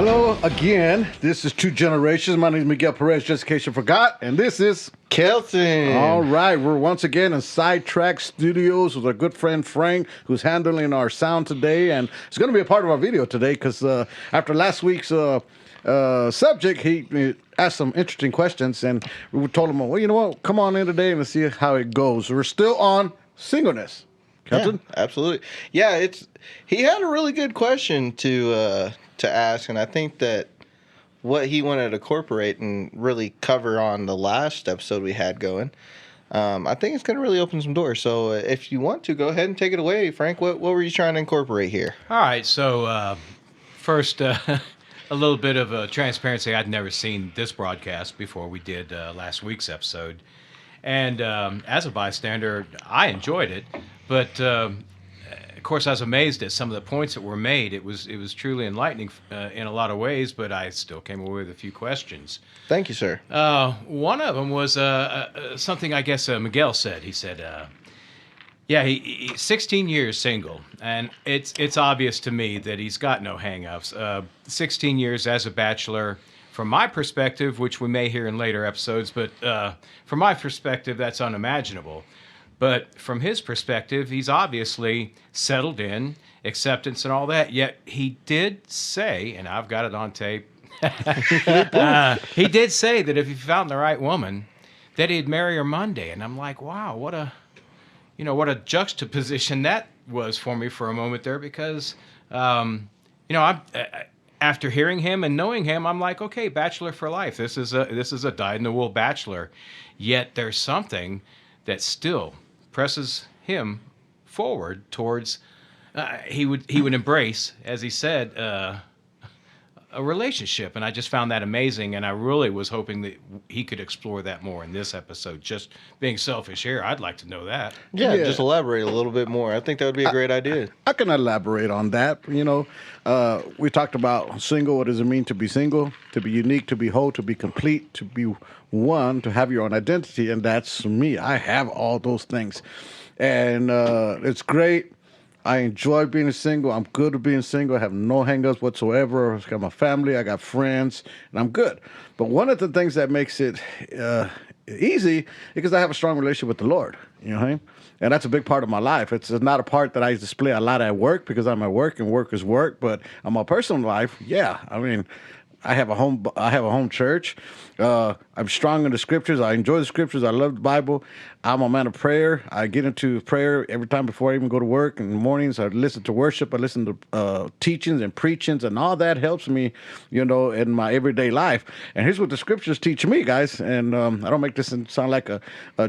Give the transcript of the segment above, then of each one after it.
Hello again. This is Two Generations. My name is Miguel Perez, just in case you forgot. And this is Kelton. All right. We're once again in Sidetracked Studios with our good friend Frank, who's handling our sound today. And it's going to be a part of our video today because after last week's subject, he asked some interesting questions. And we told him, well, you know what? Come on in today and let's see how it goes. We're still on singleness. Kelton? Yeah, absolutely. Yeah, he had a really good question to ask, and I think that what he wanted to incorporate and really cover on the last episode we had going, I think it's going to really open some doors. So if you want to, go ahead and take it away, Frank. What were you trying to incorporate here? All right, so first, a little bit of transparency. I'd never seen this broadcast before we did last week's episode. And as a bystander, I enjoyed it. But, of course, I was amazed at some of the points that were made. It was truly enlightening in a lot of ways, but I still came away with a few questions. Thank you, sir. One of them was something I guess Miguel said. He said, yeah, he's 16 years single, and it's obvious to me that he's got no hang-ups. 16 years as a bachelor. From my perspective, which we may hear in later episodes, but from my perspective, that's unimaginable. But from his perspective, he's obviously settled in, acceptance and all that. Yet he did say, and I've got it on tape, he did say that if he found the right woman, that he'd marry her Monday. And I'm like, wow, what a juxtaposition that was for me for a moment there, because, after hearing him and knowing him, I'm like, okay, bachelor for life. This is a dyed-in-the-wool bachelor. Yet there's something that still presses him forward towards. He would embrace, as he said, a relationship, and I just found that amazing. And I really was hoping that he could explore that more in this episode. Just being selfish here, I'd like to know that. Yeah, just elaborate a little bit more. I think that would be a great idea. I can elaborate on that. We talked about single. What does it mean to be single? To be unique, to be whole, to be complete, to be one, to have your own identity. And that's me. I have all those things. And it's great. I enjoy being single. I'm good at being single. I have no hang-ups whatsoever. I got my family. I got friends. And I'm good. But one of the things that makes it easy is because I have a strong relationship with the Lord. You know what I mean? And that's a big part of my life. It's not a part that I display a lot at work because I'm at work and work is work. But in my personal life, yeah. I mean, I have a home church. I'm strong in the scriptures. I enjoy the scriptures. I love the Bible. I'm a man of prayer. I get into prayer every time before I even go to work. In the mornings, I listen to worship. I listen to teachings and preachings, and all that helps me, in my everyday life. And here's what the scriptures teach me, guys. And I don't make this sound like a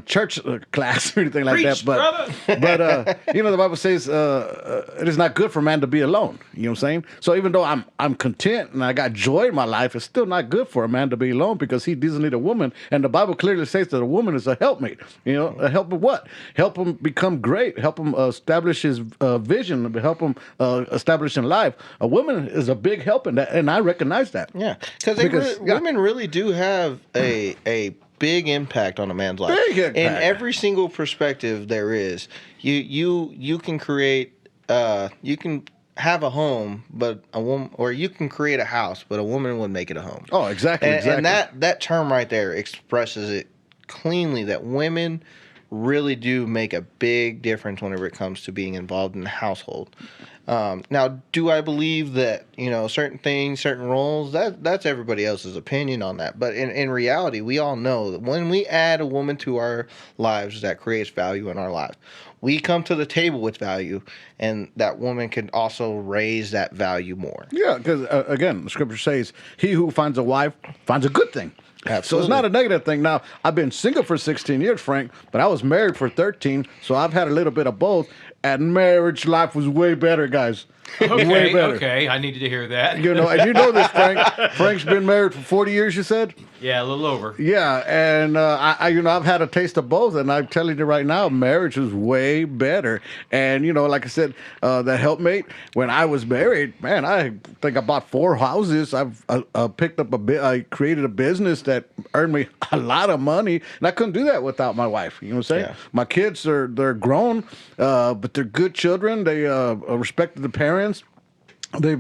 church class or anything like Preach, that. But the Bible says it is not good for man to be alone. You know what I'm saying? So even though I'm content and I got joy in my life, it's still not good for a man to be alone because he doesn't need a woman. And the Bible clearly says that a woman is a helpmate. Help him what? Help him become great. Help him establish his vision. Help him establish in life. A woman is a big help in that, and I recognize that. Yeah, because women really do have a big impact on a man's life. Big impact. In every single perspective there is. You can create you can have a home, but a woman, or you can create a house, but a woman would make it a home. Oh, exactly. And that term right there expresses it cleanly, that women really do make a big difference whenever it comes to being involved in the household. Now, do I believe that, certain things, certain roles, that's everybody else's opinion on that. But in reality, we all know that when we add a woman to our lives, that creates value in our lives. We come to the table with value, and that woman can also raise that value more. Yeah, because, again, the scripture says, he who finds a wife finds a good thing. Absolutely. So it's not a negative thing. Now, I've been single for 16 years, Frank, but I was married for 13, so I've had a little bit of both, and marriage life was way better, guys. Way better. Okay, I needed to hear that. And you know this, Frank. Frank's been married for 40 years, you said? Yeah, a little over. Yeah, and I've had a taste of both, and I'm telling you right now, marriage is way better. And like I said, the helpmate. When I was married, man, I think I bought 4 houses. I've picked up I created a business that earned me a lot of money, and I couldn't do that without my wife. You know what I'm saying? Yeah. My kids they're grown, but they're good children. They respected the parents. they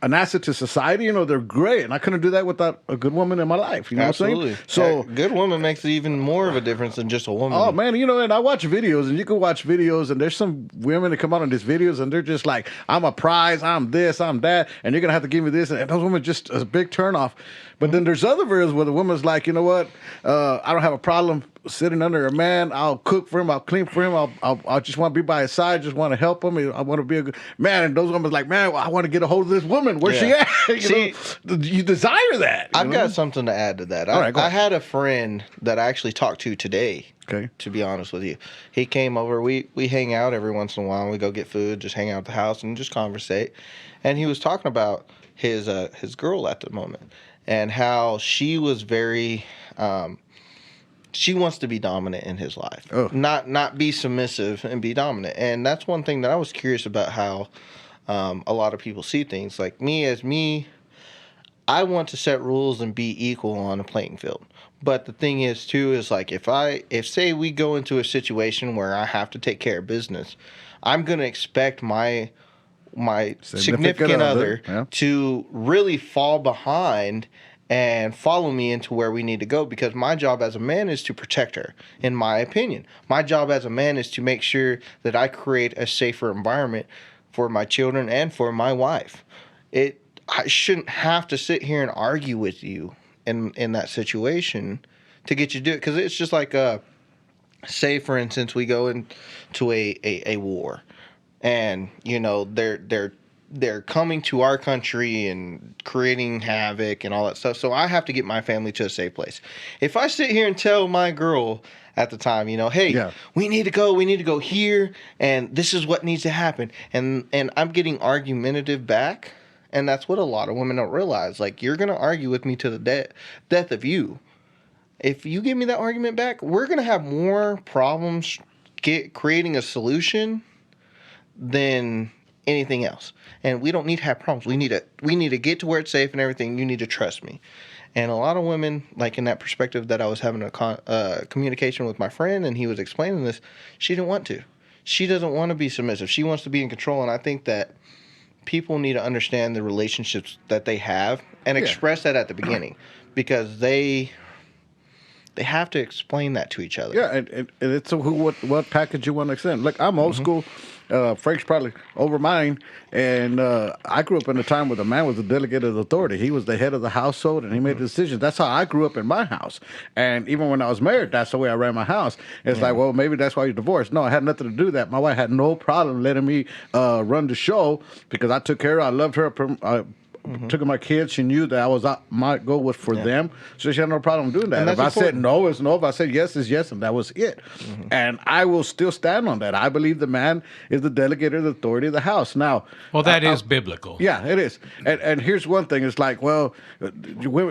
an asset to society. You know, they're great, and I couldn't do that without a good woman in my life. You know Absolutely. what I'm saying? A good woman makes even more of a difference than just a woman. Oh man, you know, and I watch videos, and you can watch videos, and there's some women that come out on these videos, and they're just like, "I'm a prize, I'm this, I'm that," and you're gonna have to give me this, and those women just a big turnoff. But then there's other videos where the woman's like, you know what, I don't have a problem sitting under a man. I'll cook for him, I'll clean for him, I just want to be by his side, just want to help him. I want to be a good man. And those women's like, man, I want to get a hold of this woman. Where's she at? You desire that. I've got something to add to that. All right, go I ahead. had a friend that I actually talked to today. Okay. To be honest with you, he came over. We hang out every once in a while. We go get food, just hang out at the house, and just conversate. And he was talking about his girl at the moment and how she was very. She wants to be dominant in his life, not be submissive and be dominant. And that's one thing that I was curious about how a lot of people see things. Like me, I want to set rules and be equal on a playing field. But the thing is too is like if say we go into a situation where I have to take care of business, I'm gonna expect my significant other to really fall behind and follow me into where we need to go, because my job as a man is to protect her, in my opinion. My job as a man is to make sure that I create a safer environment for my children and for my wife. I shouldn't have to sit here and argue with you in that situation to get you to do it, because it's just like say for instance we go into a war, and you know they're coming to our country and creating havoc and all that stuff. So I have to get my family to a safe place. If I sit here and tell my girl at the time, you know, hey, we need to go here, and this is what needs to happen, and I'm getting argumentative back, and that's what a lot of women don't realize. Like, you're gonna argue with me to the death of you. If you give me that argument back, we're gonna have more problems creating a solution than anything else. And we don't need to have problems. We need to get to where it's safe and everything. You need to trust me. And a lot of women, like in that perspective that I was having a communication with my friend, and he was explaining this, she didn't want to. She doesn't want to be submissive. She wants to be in control. And I think that people need to understand the relationships that they have and express that at the beginning, because they have to explain that to each other. Yeah, and it's what package you want to extend. Look, I'm old school. Frank's probably over mine, and I grew up in a time where the man was the delegated authority. He was the head of the household, and he made the decisions. That's how I grew up in my house. And even when I was married, that's the way I ran my house. It's like, well, maybe that's why you're divorced. No, I had nothing to do with that. My wife had no problem letting me run the show, because I took care of her. I loved her. Took my kids. She knew that my goal was for them, so she had no problem doing that. If I said no, it's no. If I said yes, it's yes, and that was it. And I will still stand on that. I believe the man is the delegated authority of the house. Now, well, that is biblical. Yeah, it is. And here's one thing: it's like, well,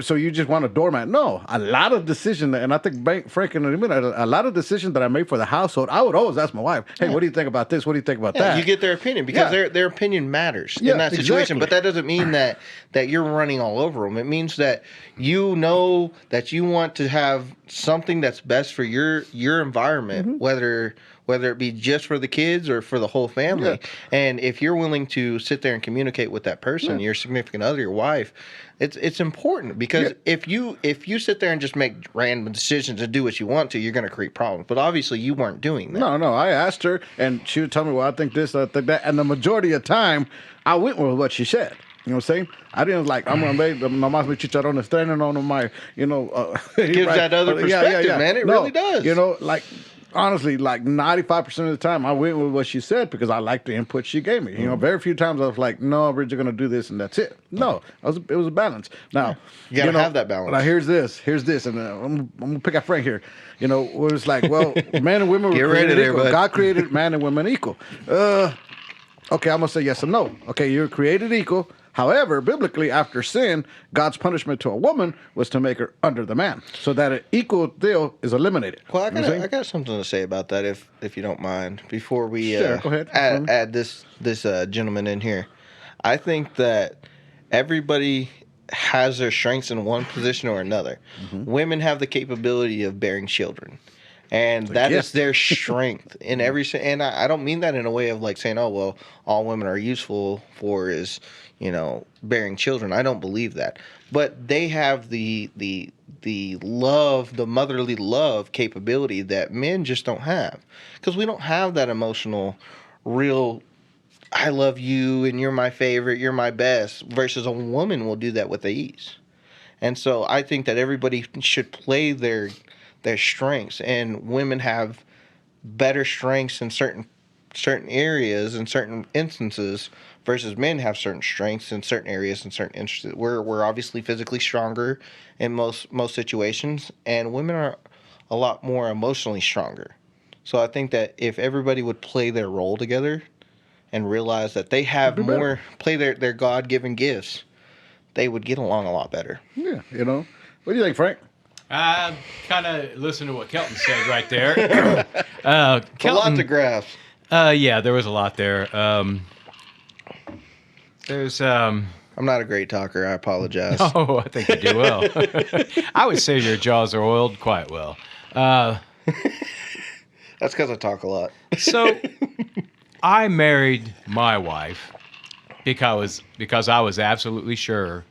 so you just want a doormat? No, a lot of decisions, and I think Frank and a lot of decisions that I made for the household, I would always ask my wife, "Hey, what do you think about this? What do you think about that?" You get their opinion, because their opinion matters in that situation. Exactly. But that doesn't mean that you're running all over them. It means that you know that you want to have something that's best for your environment, whether it be just for the kids or for the whole family. And if you're willing to sit there and communicate with that person, your significant other, your wife, it's important, because if you sit there and just make random decisions and do what you want to, you're going to create problems. But obviously you weren't doing that. No, I asked her, and she would tell me, well, I think this, I think that, and the majority of the time, I went with what she said. You know what I'm saying? I didn't like, I'm going to make nomás me chicharrones estrenan on my, you know. It gives that other perspective, man. It really does. You know, like, honestly, like 95% of the time, I went with what she said, because I liked the input she gave me. You know, very few times I was like, no, we're just going to do this and that's it. No, it was a balance. Now, you got to have that balance. Now, here's this, and I'm going to pick up Frank here. You know, where it's like, well, man and women were created equal. God created man and women equal. Okay, I'm going to say yes and no. Okay, you're created equal. However, biblically, after sin, God's punishment to a woman was to make her under the man, so that an equal deal is eliminated. Well, I got something to say about that, if you don't mind, before we go ahead. add this gentleman in here. I think that everybody has their strengths in one position or another. Women have the capability of bearing children. And that is gift. their strength in every. And I don't mean that in a way of like saying, oh well, all women are useful for is bearing children. I don't believe that, but they have the love, the motherly love capability that men just don't have, because we don't have that emotional, real. I love you and you're my favorite, you're my best. Versus a woman will do that with ease. And so I think that everybody should play their strengths, and women have better strengths in certain areas in certain instances versus men have certain strengths in certain areas and certain instances. We're obviously physically stronger in most situations, and women are a lot more emotionally stronger. So I think that if everybody would play their role together and realize that they have Be better. more, play their God-given gifts, they would get along a lot better. Yeah, What do you think, Frank? I kind of listen to what Kelton said right there. It's a lot to grasp. Yeah, there was a lot there. There's I'm not a great talker. I apologize. Oh, I think you do well. I would say your jaws are oiled quite well. That's because I talk a lot. So I married my wife because I was absolutely sure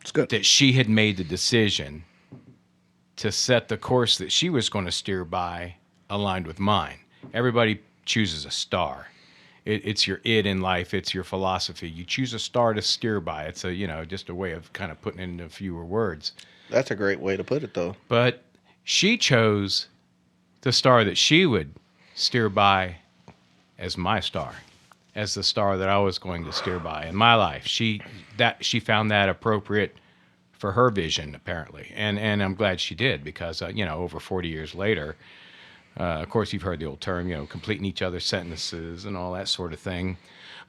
It's good. that she had made the decision to set the course that she was going to steer by aligned with mine. Everybody chooses a star. It's your id in life. It's your philosophy. You choose a star to steer by. It's just a way of kind of putting it into fewer words. That's a great way to put it, though. But she chose the star that she would steer by as my star, as the star that I was going to steer by in my life. She found that appropriate for her vision, apparently, and I'm glad she did, because over 40 years later, of course you've heard the old term, completing each other's sentences and all that sort of thing.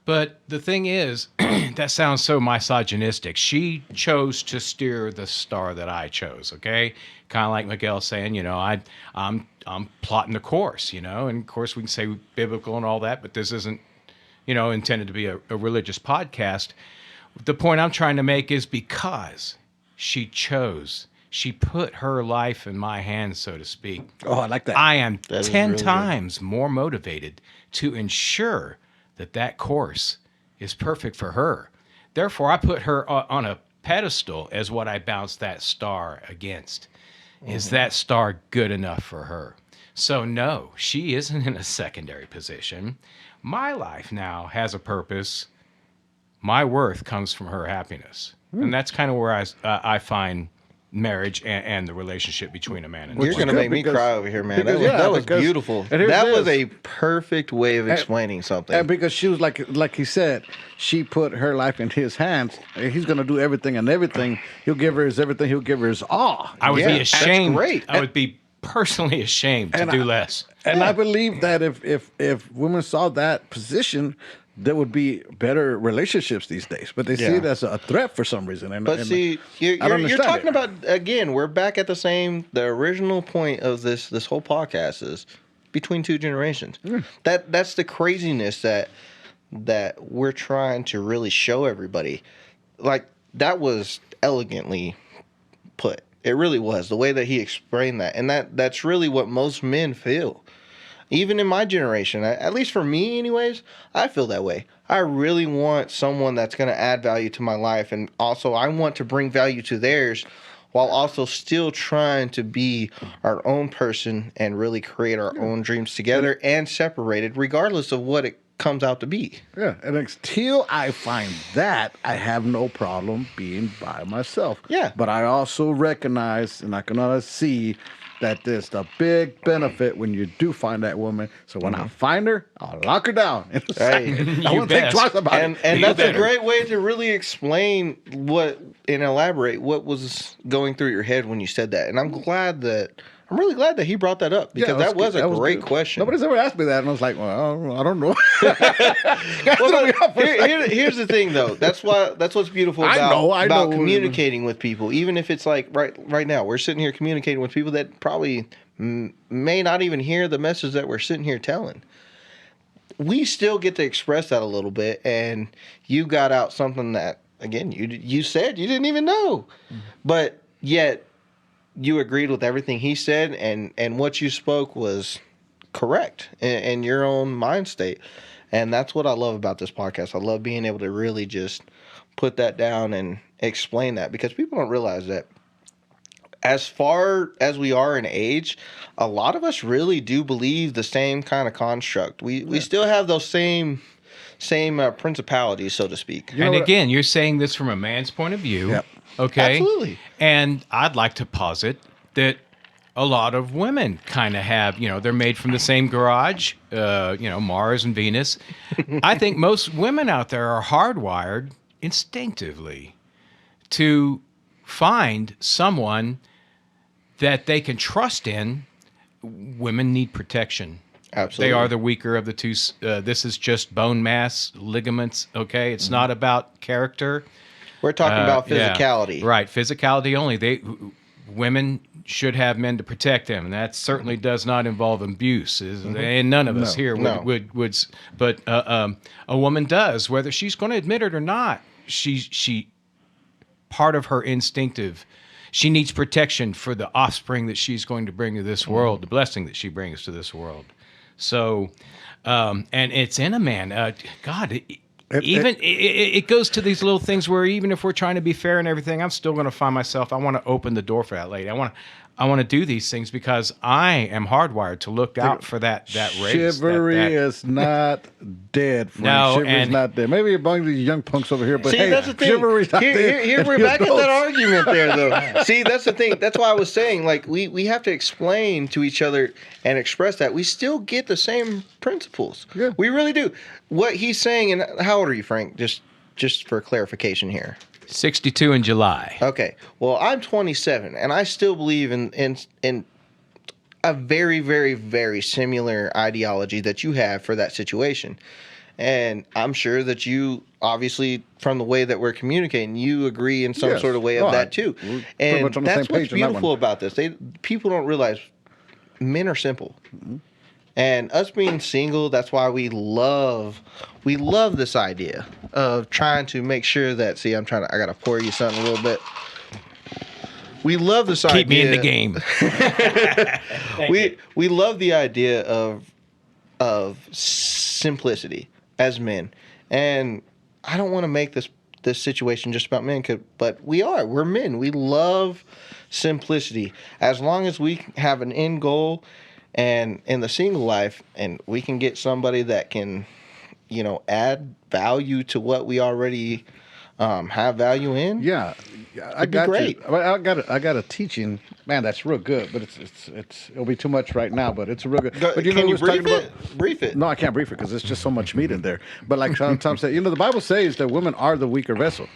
But the thing is, that sounds so misogynistic. She chose to steer the star that I chose. Okay, kind of like Miguel saying, I'm plotting the course. And of course we can say biblical and all that, but this isn't, intended to be a religious podcast. The point I'm trying to make is because she put her life in my hands, so to speak. Oh, I like that. I am That is 10 really times more motivated to ensure that course is perfect for her. Therefore, I put her on a pedestal as what I bounce that star against. Is that star good enough for her? So no, she isn't in a secondary position. My life now has a purpose. My worth comes from her happiness. And that's kind of where I find marriage and the relationship between a man and a You're woman. going to make me because- cry over here, man. because, That was because- beautiful. and here's That was this. a perfect way of explaining something. And because she was like he said, she put her life in his hands. And he's going to do everything and everything. He'll give her his everything. He'll give her his all. I would Yeah, be that's ashamed. great. I would be personally ashamed to And do I- less. And I believe that if women saw that position, there would be better relationships these days. But they see Yeah. it as a threat for some reason. And, But and see, you're I don't understand talking it. about, again, we're back at the original point of this whole podcast is between two generations. That's the craziness that we're trying to really show everybody. Like, that was elegantly put. It really was, the way that he explained that. And that's really what most men feel. Even in my generation, at least for me anyways, I feel that way. I really want someone that's going to add value to my life, and also I want to bring value to theirs while also still trying to be our own person and really create our own dreams together and separated regardless of what it comes out to be. Yeah, and until I find that, I have no problem being by myself. Yeah. But I also recognize, and I can see that there's the big benefit when you do find that woman. So when I find her, I'll lock her down. In a second. I You won't think best. twice about And it. that's better. a great way to really explain and elaborate what was going through your head when you said that. And I'm really glad that he brought that up, because Yeah, that was a great good. question. Nobody's ever asked me that, and I was like, well, I don't know. Well, here's the thing, though. That's what's beautiful I about, know. about communicating with people. Even if it's like right now, we're sitting here communicating with people that probably may not even hear the message that we're sitting here telling. We still get to express that a little bit, and you got out something that, again, you said you didn't even know, but yet you agreed with everything he said, and what you spoke was correct in your own mind state. And that's what I love about this podcast. I love being able to really just put that down and explain that, because people don't realize that as far as we are in age, a lot of us really do believe the same kind of construct. We still have those same principalities, so to speak. And again, you're saying this from a man's point of view. Yep. Okay. Absolutely. And I'd like to posit that a lot of women kind of have, they're made from the same garage, Mars and Venus. I think most women out there are hardwired instinctively to find someone that they can trust in. Women need protection. Absolutely. They are the weaker of the two. This is just bone mass, ligaments, okay? It's not about character. We're talking about physicality. Yeah, right, physicality only. Women should have men to protect them, and that certainly does not involve abuse. And none of us here would. But a woman does, whether she's going to admit it or not. She part of her instinctive. She needs protection for the offspring that she's going to bring to this world, the blessing that she brings to this world. So, and it's in a man. It goes to these little things where even if we're trying to be fair and everything, I'm still going to find myself. I want to open the door for that lady. I want to do these things because I am hardwired to look out for that race. Chivalry is not dead, Frank. No, Chivalry's not dead. Maybe you're among these young punks over here, but See, hey, that's the thing. chivalry's not dead. Here we're back at that argument there, though. See, that's the thing. That's why I was saying, like, we have to explain to each other and express that. We still get the same principles. Yeah. We really do. What he's saying, and how old are you, Frank? Just for clarification here. 62 in July. Okay. Well, I'm 27, and I still believe in a very, very, very similar ideology that you have for that situation. And I'm sure that you, obviously, from the way that we're communicating, you agree in some sort of way of that too. We're pretty And much on the that's same what's page on that beautiful one. about this. People don't realize men are simple. Mm-hmm. And us being single, that's why we love this idea of trying to make sure that, see, I got to pour you something a little bit. We love this idea. Keep me in the game. We love the idea of simplicity as men. And I don't want to make this situation just about men, but we're men. We love simplicity. As long as we have an end goal and in the single life, and we can get somebody that can, add value to what we already have value in. Yeah, I It'd be got great. you. I got a teaching. Man, that's real good, but it'll be too much right now. But it's real good. But Can you we was talking brief it? Brief it. No, I can't brief it because there's just so much meat in there. But like Tom said, the Bible says that women are the weaker vessel.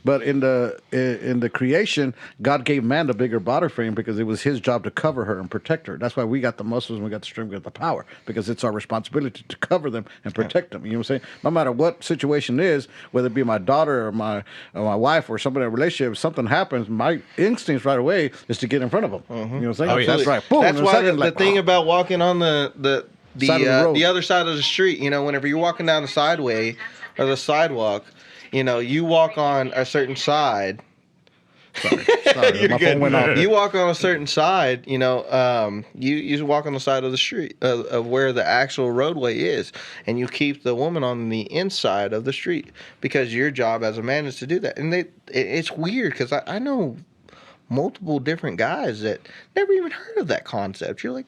But in the creation, God gave man the bigger body frame because it was his job to cover her and protect her. That's why we got the muscles and we got the strength, we got the power, because it's our responsibility to cover them and protect them. You know what I'm saying? No matter what situation is, whether it be my daughter or my wife or somebody in a relationship, if something happens, my instincts right away is to get in front of them. You know what I'm saying? Oh, yeah. That's right. Boom. That's in a why second, the thing about walking on the Side of the road. the other side of the street, whenever you're walking down the sideway or the sidewalk, you walk on a certain side. Sorry, You're my good. phone went off. You walk on a certain side, you walk on the side of the street of where the actual roadway is, and you keep the woman on the inside of the street because your job as a man is to do that. And it's weird because I know multiple different guys that never even heard of that concept. You're like,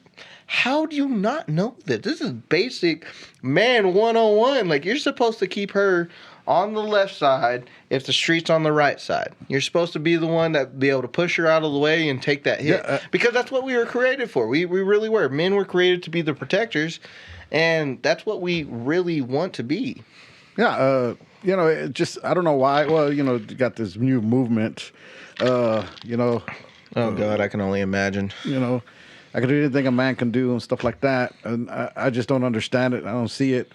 how do you not know that? This is basic man 101. Like, you're supposed to keep her on the left side if the street's on the right side. You're supposed to be the one that be able to push her out of the way and take that hit. Because that's what we were created for. We really were. Men were created to be the protectors, and that's what we really want to be. Yeah, it just, I don't know why. Well, you got this new movement, Oh, God, I can only imagine. I can do anything a man can do and stuff like that. And I just don't understand it. I don't see it.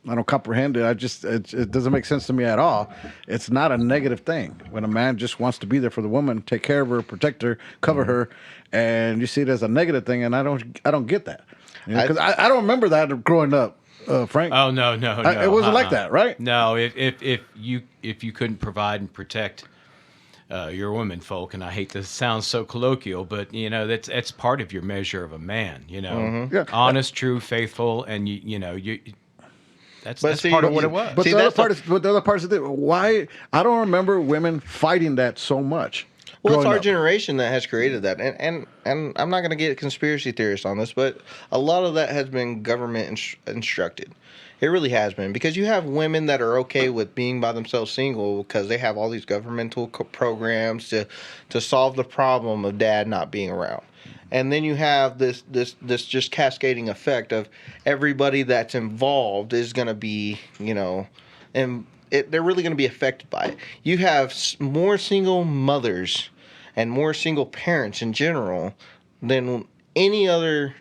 I don't comprehend it. It doesn't make sense to me at all. It's not a negative thing. When a man just wants to be there for the woman, take care of her, protect her, cover her, and you see it as a negative thing, and I don't get that. Because I don't remember that growing up, Frank. Oh no! It wasn't like that, right? No, if you couldn't provide and protect you're a woman folk, and I hate to sound so colloquial, but that's part of your measure of a man. Yeah. Honest, true, faithful, and you. That's see, part of what it was. But See, the other that's part is, but the other part is why I don't remember women fighting that so much. Well, it's growing our up. generation that has created that, and I'm not going to get conspiracy theorists on this, but a lot of that has been government instructed. It really has been, because you have women that are okay with being by themselves single because they have all these governmental programs to solve the problem of dad not being around. And then you have this just cascading effect of everybody that's involved is going to be, and they're really going to be affected by it. You have more single mothers and more single parents in general than any other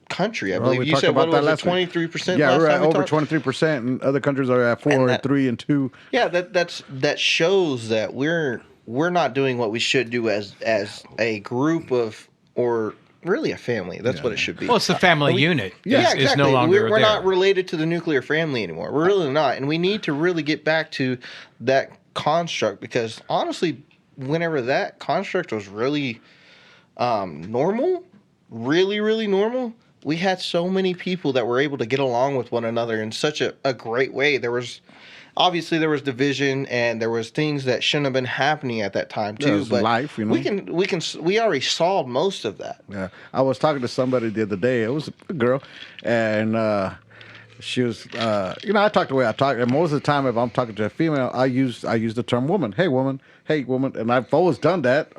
country. I believe we you talked said about what was that it, last week. 23%? Yeah, last we're time at we over talked? 23%, and other countries are at 4, And 3, and 2. Yeah, that shows that we're not doing what we should do as a group of, or really a family. That's what it should be. Well, it's the family unit. Yeah, exactly. Is no longer We're there. not related to the nuclear family anymore. We're really not, and we need to really get back to that construct, because honestly, whenever that construct was really normal, really normal, we had so many people that were able to get along with one another in such a great way. There was division, and there was things that shouldn't have been happening at that time too. There's but life, we already solved most of that. Yeah, I was talking to somebody the other day. It was a girl, and she was, I talk the way I talk, and most of the time, if I'm talking to a female, I use the term woman. Hey, woman. Hey, woman. And I've always done that.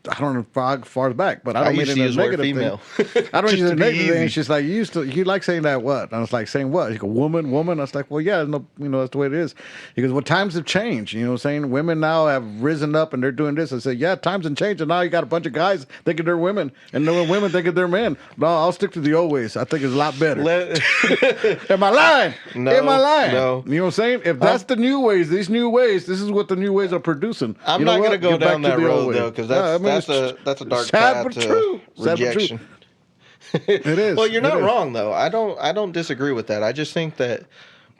I don't know how far back, but I don't mean it as a negative thing. I don't use it as a negative thing. She's like, you like saying that what? And I was like, saying what? She go, woman. I was like, well, yeah, no, that's the way it is. He goes, well, times have changed. Saying women now have risen up and they're doing this. I said, yeah, times have changed, and now you got a bunch of guys thinking they're women, and no women thinking they're men. No, I'll stick to the old ways. I think it's a lot better. Am I lying? No, Am I lying? no. You know what I'm saying? If that's the new ways, this is what the new ways are producing. I'm not going to go down that road though, because that's a dark sad path but to true. rejection. It is. Well, you're not It is. wrong though. I don't disagree with that. I just think that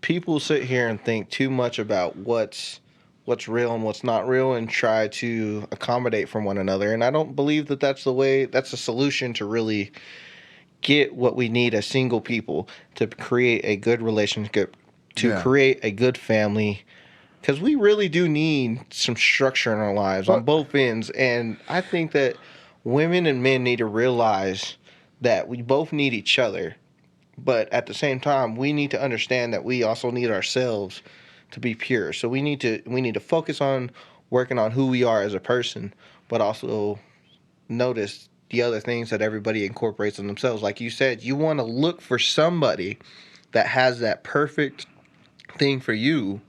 people sit here and think too much about what's real and what's not real, and try to accommodate from one another. And I don't believe that that's a solution to really get what we need as single people, to create a good relationship, to create a good family. Because we really do need some structure in our lives on both ends. And I think that women and men need to realize that we both need each other. But at the same time, we need to understand that we also need ourselves to be pure. So we need to focus on working on who we are as a person, but also notice the other things that everybody incorporates in themselves. Like you said, you want to look for somebody that has that perfect thing for you,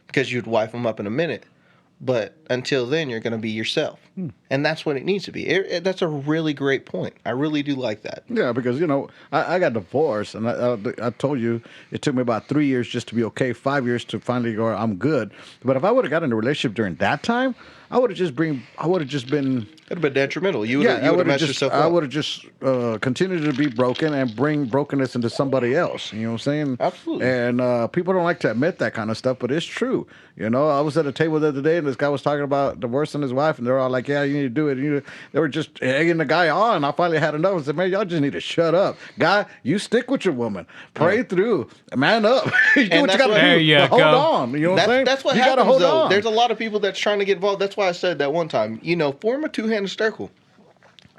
because you'd wife them up in a minute. But until then, you're going to be yourself. And that's what it needs to be. That's a really great point. I really do like that. Yeah, because, I got divorced, and I told you it took me about 3 years just to be okay, 5 years to finally go, I'm good. But if I would have got in a relationship during that time, I would have just been... It would have been detrimental. You would have messed yourself up. I would have just continued to be broken and bring brokenness into somebody else. You know what I'm saying? Absolutely. And people don't like to admit that kind of stuff, but it's true. I was at a table the other day, and this guy was talking about divorcing his wife, and they're all like, yeah, you need to do it. They were just egging the guy on. I finally had enough and said, man, y'all just need to shut up. Guy, you stick with your woman. Pray through. Man up. You do what you got to do. There you Hold go. on. You know what I'm saying? That's what you happens, gotta hold though. on. There's a lot of people that's trying to get involved. That's why I said that one time, form a two-handed circle.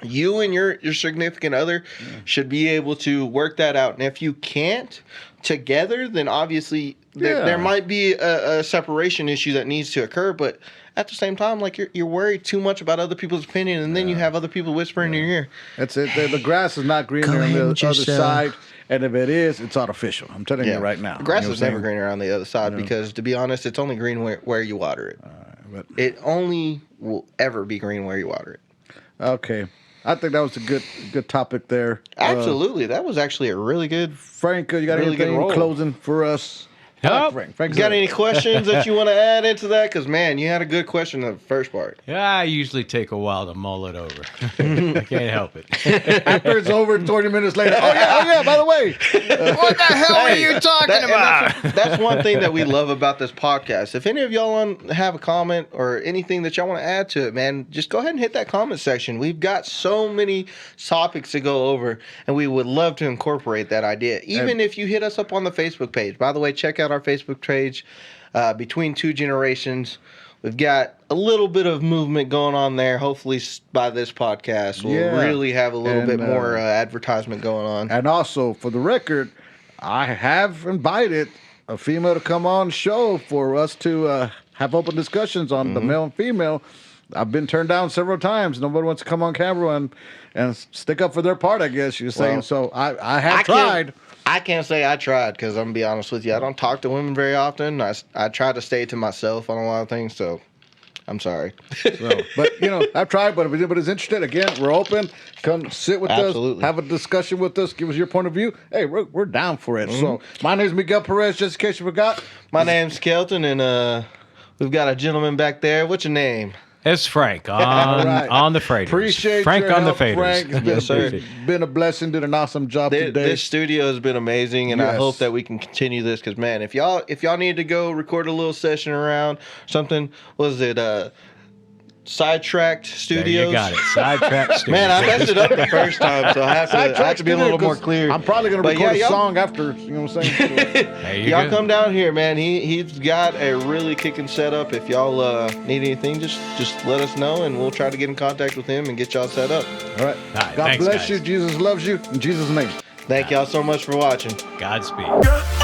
You and your significant other should be able to work that out. And if you can't together, then obviously there might be a separation issue that needs to occur. But at the same time, like you're worried too much about other people's opinion, and then you have other people whispering in your ear. That's it. The grass is not greener on the other side. And if it is, it's artificial. I'm telling you right now. The grass is never greener on the other side because, to be honest, it's only green where you water it. It only will ever be green where you water it. Okay. I think that was a good topic there. Absolutely. That was actually a really good... Frank, you got really anything good roll. closing for us? I like Yep. Frank. Frank's Got a- any questions that you want to add into that? Because, man, you had a good question in the first part. Yeah, I usually take a while to mull it over. I can't help it. After it's over, 20 minutes later. Oh yeah. By the way, What the hell are you talking And about? that's one thing that we love about this podcast. If any of y'all have a comment or anything that y'all want to add to it, man, just go ahead and hit that comment section. We've got so many topics to go over, and we would love to incorporate that idea. Even if you hit us up on the Facebook page. By the way, check out our Facebook page, Between Two Generations. We've got a little bit of movement going on there. Hopefully, by this podcast, we'll Yeah. really have a little bit And, more advertisement going on. and also for the record, I have invited a female to come on the show for us to have open discussions on the male and female. I've been turned down several times. Nobody wants to come on camera and stick up for their part, I guess you're saying. Well, so I have tried. I can't say I tried because I'm going to be honest with you. I don't talk to women very often. I try to stay to myself on a lot of things, so I'm sorry. So, but I've tried. But if anybody's interested, again, we're open. Come sit with Absolutely. us, have a discussion with us, give us your point of view. Hey, we're down for it. So my name is Miguel Perez. Just in case you forgot, My name's Kelton, and we've got a gentleman back there. What's your name? It's Frank on, right. on the faders. Appreciate Frank your on help, the faders. Frank. It's been, Yes, sir. been a blessing. Did an awesome job today. This studio has been amazing, and I Yes. hope that we can continue this. Because man, if y'all need to go record a little session around something, was it Sidetracked There Studios? you got it. Sidetracked Studios. Man, I messed it up the first time, so I have to be a little more clear. I'm probably going to But record yeah, a y'all- song after. You know what I'm saying? There you Y'all go. come down here, man. He's got a really kicking setup. If y'all need anything, just let us know, and we'll try to get in contact with him and get y'all set up. All right. All right, God thanks, bless guys. you. Jesus loves you. In Jesus' name. Thank y'all so much for watching. Godspeed. Yeah.